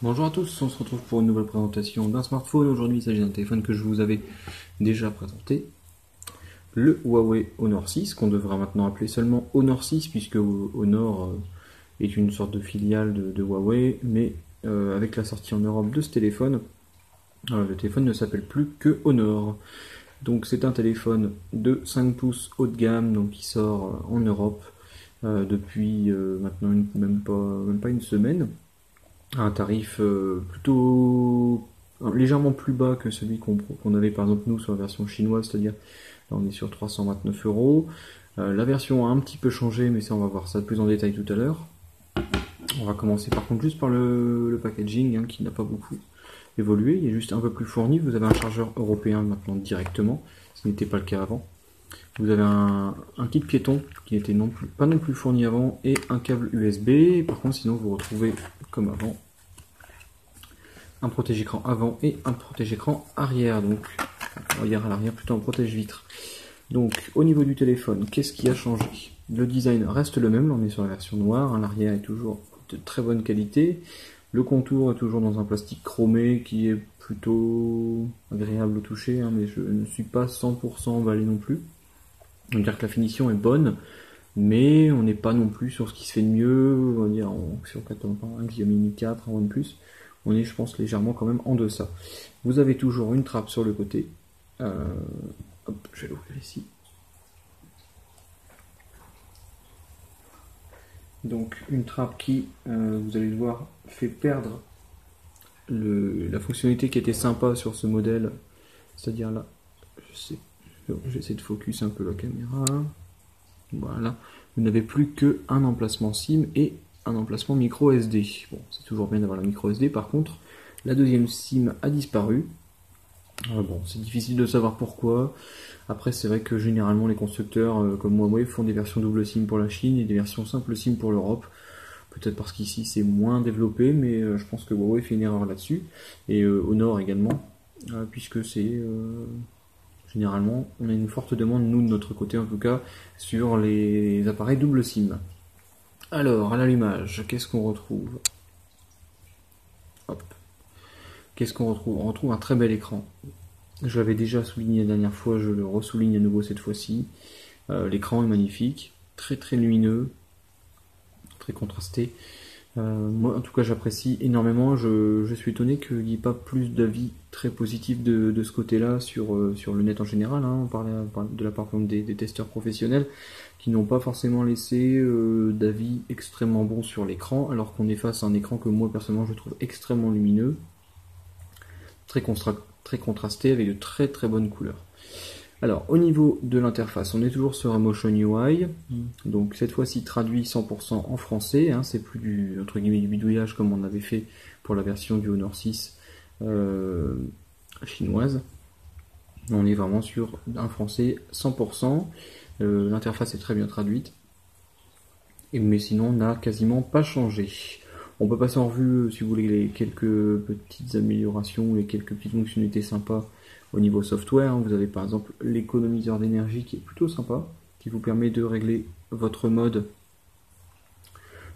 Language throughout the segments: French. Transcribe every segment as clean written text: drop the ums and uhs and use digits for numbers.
Bonjour à tous, on se retrouve pour une nouvelle présentation d'un smartphone. Aujourd'hui, il s'agit d'un téléphone que je vous avais déjà présenté, le Huawei Honor 6, qu'on devra maintenant appeler seulement Honor 6, puisque Honor est une sorte de filiale de Huawei, mais avec la sortie en Europe de ce téléphone, le téléphone ne s'appelle plus que Honor. Donc c'est un téléphone de 5 pouces haut de gamme, donc qui sort en Europe depuis maintenant même pas une semaine, à un tarif plutôt légèrement plus bas que celui qu'on avait par exemple nous sur la version chinoise, c'est-à-dire là on est sur 329 euros. La version a un petit peu changé, mais ça on va voir ça plus en détail tout à l'heure. On va commencer par contre juste par le packaging qui n'a pas beaucoup évolué, il est juste un peu plus fourni. Vous avez un chargeur européen maintenant directement, ce n'était pas le cas avant. Vous avez un kit piéton qui n'était pas non plus fourni avant et un câble USB. Par contre, sinon, vous retrouvez comme avant un protège-écran avant et un protège-écran arrière. Donc, arrière à l'arrière, plutôt un protège-vitre. Donc, au niveau du téléphone, qu'est-ce qui a changé? Le design reste le même, là on est sur la version noire. L'arrière est toujours de très bonne qualité. Le contour est toujours dans un plastique chromé qui est plutôt agréable au toucher, mais je ne suis pas 100% emballé non plus. On va dire que la finition est bonne, mais on n'est pas non plus sur ce qui se fait de mieux. On va dire sur un Xiaomi 4, un OnePlus, on est, je pense, légèrement quand même en deçà. Vous avez toujours une trappe sur le côté. Hop, je vais l'ouvrir ici. Donc une trappe qui, vous allez le voir, fait perdre la fonctionnalité qui était sympa sur ce modèle, c'est-à-dire là, j'essaie de focus un peu la caméra. Voilà, vous n'avez plus qu'un emplacement SIM et un emplacement micro SD. Bon, c'est toujours bien d'avoir la micro SD. Par contre, la deuxième SIM a disparu. Bon, c'est difficile de savoir pourquoi. Après, c'est vrai que généralement les constructeurs comme Huawei font des versions double SIM pour la Chine et des versions simple SIM pour l'Europe. Peut-être parce qu'ici c'est moins développé, mais je pense que Huawei fait une erreur là-dessus. Et Honor également, puisque c'est généralement, on a une forte demande, nous de notre côté en tout cas, sur les appareils double SIM. Alors, à l'allumage, qu'est-ce qu'on retrouve? Hop. Qu'est-ce qu'on retrouve? On retrouve un très bel écran. Je l'avais déjà souligné la dernière fois, je le ressouligne à nouveau cette fois-ci. L'écran est magnifique, très très lumineux, très contrasté. Moi, en tout cas, j'apprécie énormément. Je suis étonné qu'il n'y ait pas plus d'avis très positifs de ce côté-là sur le net en général. On parlait de la part des testeurs professionnels qui n'ont pas forcément laissé d'avis extrêmement bons sur l'écran, alors qu'on est face à un écran que moi, personnellement, je trouve extrêmement lumineux, très contrasté, avec de très très bonnes couleurs. Alors, au niveau de l'interface, on est toujours sur Emotion UI, donc cette fois-ci traduit 100% en français, c'est plus du bidouillage comme on avait fait pour la version du Honor 6 chinoise. On est vraiment sur un français 100%, l'interface est très bien traduite, mais sinon on n'a quasiment pas changé. On peut passer en revue, si vous voulez, les quelques petites améliorations, les quelques petites fonctionnalités sympas au niveau software. Vous avez par exemple l'économiseur d'énergie qui est plutôt sympa, qui vous permet de régler votre mode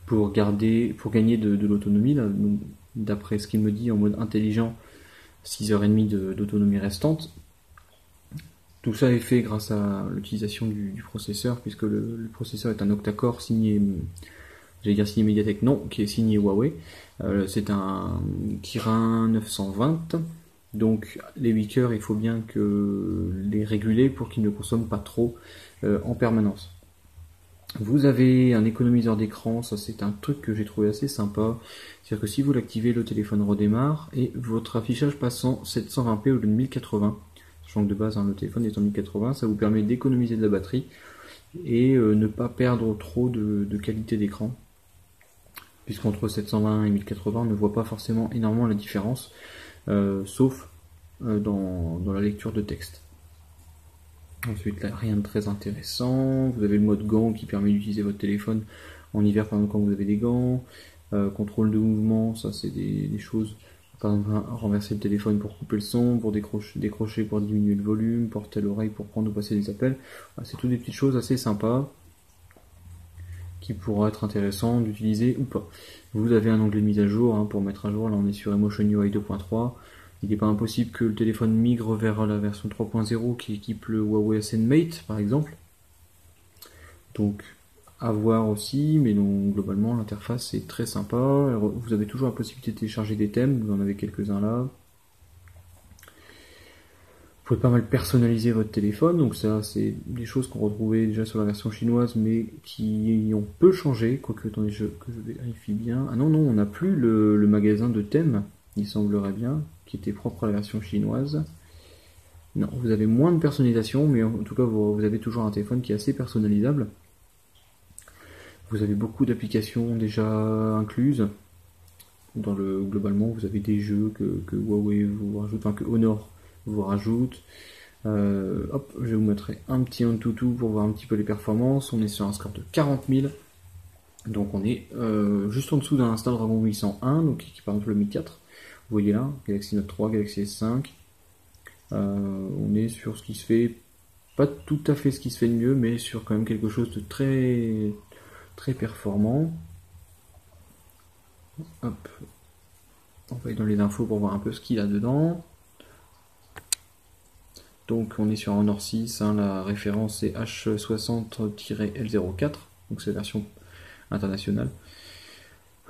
pour gagner de l'autonomie. D'après ce qu'il me dit, en mode intelligent, 6h30 d'autonomie restante. Tout ça est fait grâce à l'utilisation du processeur, puisque le processeur est un octa-core signé, j'allais dire signé Mediatek, non, qui est signé Huawei. C'est un Kirin 920. Donc les 8 cœurs, il faut bien les réguler pour qu'ils ne consomment pas trop en permanence. Vous avez un économiseur d'écran, ça c'est un truc que j'ai trouvé assez sympa. C'est-à-dire que si vous l'activez, le téléphone redémarre et votre affichage passe en 720p au lieu de 1080. Sachant que de base, le téléphone est en 1080, ça vous permet d'économiser de la batterie et ne pas perdre trop de qualité d'écran. Puisqu'entre 720 et 1080, on ne voit pas forcément énormément la différence. Sauf dans la lecture de texte. Ensuite, là, rien de très intéressant. Vous avez le mode gant qui permet d'utiliser votre téléphone en hiver, par exemple, quand vous avez des gants. Contrôle de mouvement, ça c'est des choses. Par exemple, renverser le téléphone pour couper le son, pour décrocher pour diminuer le volume, porter l'oreille pour prendre ou passer des appels. C'est toutes des petites choses assez sympas qui pourra être intéressant d'utiliser ou pas. Vous avez un onglet de mise à jour hein, pour mettre à jour. Là on est sur Emotion UI 2.3. Il n'est pas impossible que le téléphone migre vers la version 3.0 qui équipe le Huawei Ascend Mate par exemple. Donc à voir aussi, mais donc globalement l'interface est très sympa. Alors, vous avez toujours la possibilité de télécharger des thèmes, vous en avez quelques-uns là. Vous pouvez pas mal personnaliser votre téléphone, donc ça c'est des choses qu'on retrouvait déjà sur la version chinoise, mais qui ont peu changé, quoique attendez que je vérifie bien. Ah non, on n'a plus le magasin de thèmes, il semblerait bien, qui était propre à la version chinoise. Non, vous avez moins de personnalisation, mais en tout cas vous avez toujours un téléphone qui est assez personnalisable. Vous avez beaucoup d'applications déjà incluses. Globalement, vous avez des jeux que Huawei vous rajoute, enfin que Honor vous rajoute. Hop, je vous mettrai un petit Antutu pour voir un petit peu les performances. On est sur un score de 40 000. Donc on est juste en dessous d'un Snapdragon 801, donc qui par exemple le Mi 4. Vous voyez là, Galaxy Note 3, Galaxy S5. On est sur ce qui se fait, pas tout à fait ce qui se fait de mieux, mais sur quand même quelque chose de très performant. Hop, on va aller dans les infos pour voir un peu ce qu'il a dedans. Donc on est sur un Honor 6, hein, la référence est H60-L04, donc c'est la version internationale.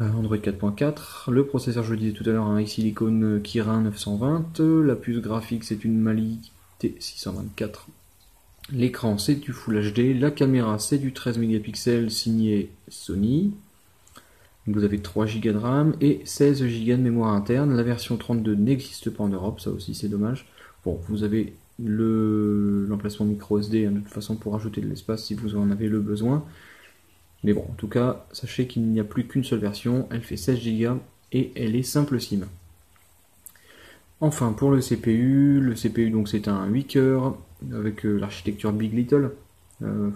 Android 4.4, le processeur je le disais tout à l'heure, un iSilicon Kirin 920, la puce graphique c'est une Mali T624, l'écran c'est du Full HD, la caméra c'est du 13 mégapixels signé Sony. Vous avez 3 Go de RAM et 16 Go de mémoire interne. La version 32 n'existe pas en Europe, ça aussi c'est dommage. Bon, vous avez l'emplacement micro SD hein, de toute façon pour ajouter de l'espace si vous en avez le besoin. Mais bon, en tout cas, sachez qu'il n'y a plus qu'une seule version, elle fait 16 Go et elle est simple SIM. Enfin, pour le CPU donc c'est un 8 cœurs avec l'architecture Big Little,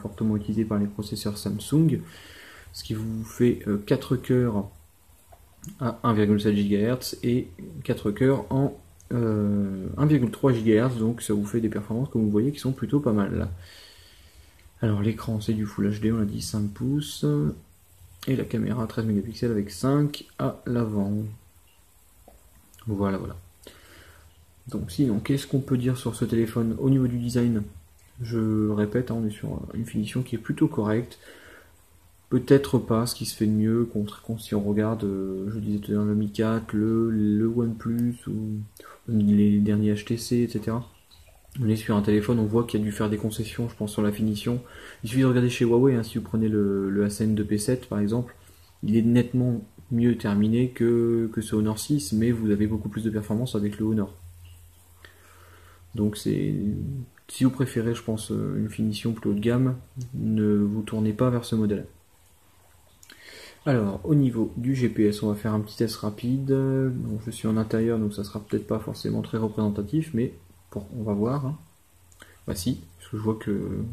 fortement utilisée par les processeurs Samsung. Ce qui vous fait 4 cœurs à 1,7 GHz et 4 cœurs en 1,3 GHz, donc ça vous fait des performances comme vous voyez qui sont plutôt pas mal là. Alors l'écran c'est du Full HD, on l'a dit 5 pouces, et la caméra 13 mégapixels avec 5 à l'avant. Voilà. Donc sinon, qu'est-ce qu'on peut dire sur ce téléphone au niveau du design? Je répète, hein, on est sur une finition qui est plutôt correcte. Peut-être pas ce qui se fait de mieux si on regarde, je disais tout à l'heure, le Mi 4, le OnePlus ou les derniers HTC, etc. On est sur un téléphone, on voit qu'il y a dû faire des concessions, je pense, sur la finition. Il suffit de regarder chez Huawei, hein, si vous prenez le Ascend 2P7 par exemple, il est nettement mieux terminé que ce Honor 6, mais vous avez beaucoup plus de performance avec le Honor. Donc si vous préférez, je pense, une finition plus haut de gamme, ne vous tournez pas vers ce modèle. Alors, au niveau du GPS, on va faire un petit test rapide. Bon, je suis en intérieur, donc ça sera peut-être pas forcément très représentatif, mais on va voir. Hein. Bah si, parce que je vois que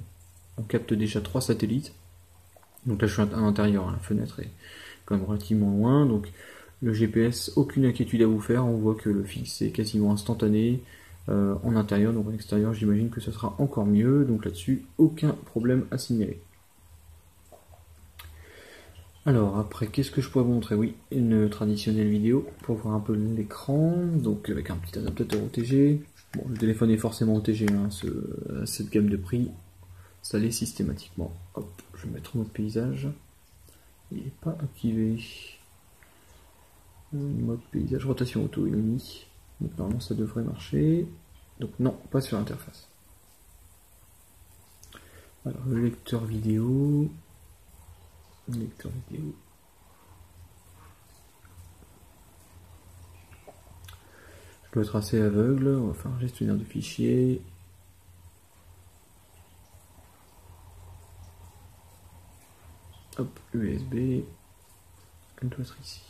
on capte déjà 3 satellites. Donc là, je suis à l'intérieur, hein, la fenêtre est quand même relativement loin. Donc le GPS, aucune inquiétude à vous faire. On voit que le fixe est quasiment instantané en intérieur, donc en extérieur, j'imagine que ce sera encore mieux. Donc là-dessus, aucun problème à signaler. Alors après, qu'est-ce que je pourrais vous montrer? Oui, une traditionnelle vidéo pour voir un peu l'écran, donc avec un petit adaptateur OTG. Bon, le téléphone est forcément OTG, hein, cette gamme de prix, ça l'est systématiquement. Hop, je vais mettre mode paysage. Il n'est pas activé. Mode paysage, rotation auto, il est mis. Donc normalement ça devrait marcher. Donc non, pas sur l'interface. Alors le lecteur vidéo. Lecteur vidéo. Je dois être assez aveugle. On va faire un gestionnaire de fichiers. Hop, USB. Elle doit être ici.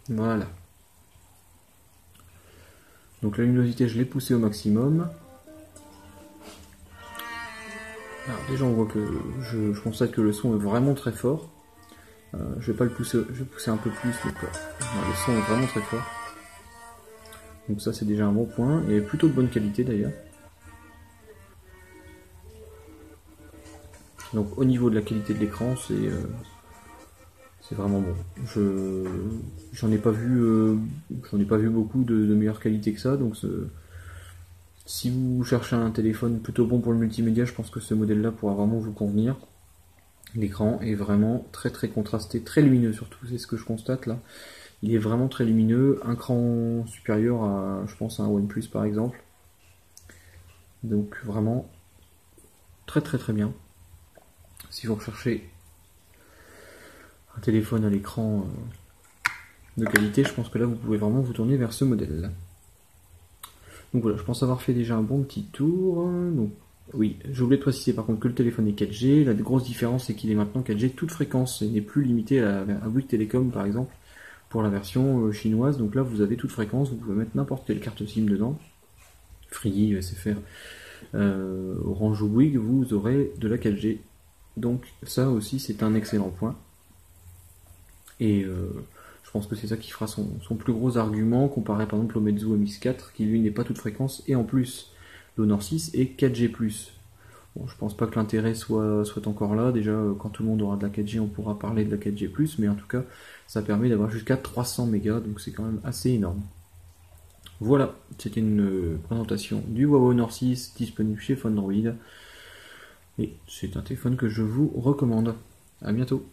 Voilà. Donc la luminosité, je l'ai poussée au maximum. Alors déjà on voit que je constate que le son est vraiment très fort. Je vais pas le pousser, je vais pousser un peu plus, donc le son est vraiment très fort. Donc ça c'est déjà un bon point, et plutôt de bonne qualité d'ailleurs. Donc au niveau de la qualité de l'écran, c'est vraiment bon. J'en ai pas vu beaucoup de meilleure qualité que ça, donc si vous cherchez un téléphone plutôt bon pour le multimédia, je pense que ce modèle-là pourra vraiment vous convenir. L'écran est vraiment très très contrasté, très lumineux surtout, c'est ce que je constate là. Il est vraiment très lumineux, un cran supérieur à, je pense, à un OnePlus par exemple. Donc vraiment très très très bien. Si vous recherchez un téléphone à l'écran de qualité, je pense que là vous pouvez vraiment vous tourner vers ce modèle. Donc voilà, je pense avoir fait déjà un bon petit tour. Donc oui, j'ai oublié de préciser par contre que le téléphone est 4G. La grosse différence c'est qu'il est maintenant 4G toute fréquence et n'est plus limité à Bouygues Telecom par exemple pour la version chinoise. Donc là vous avez toute fréquence, vous pouvez mettre n'importe quelle carte SIM dedans. Free, SFR, Orange ou Bouygues, vous aurez de la 4G. Donc ça aussi c'est un excellent point. Et je pense que c'est ça qui fera son plus gros argument comparé par exemple au Meizu MX4 qui lui n'est pas toute fréquence et en plus l'Honor 6 est 4G+. Bon, je pense pas que l'intérêt soit encore là. Déjà quand tout le monde aura de la 4G on pourra parler de la 4G+, mais en tout cas ça permet d'avoir jusqu'à 300 mégas, donc c'est quand même assez énorme. Voilà, c'était une présentation du Huawei Honor 6 disponible chez Phone Droid et c'est un téléphone que je vous recommande. A bientôt.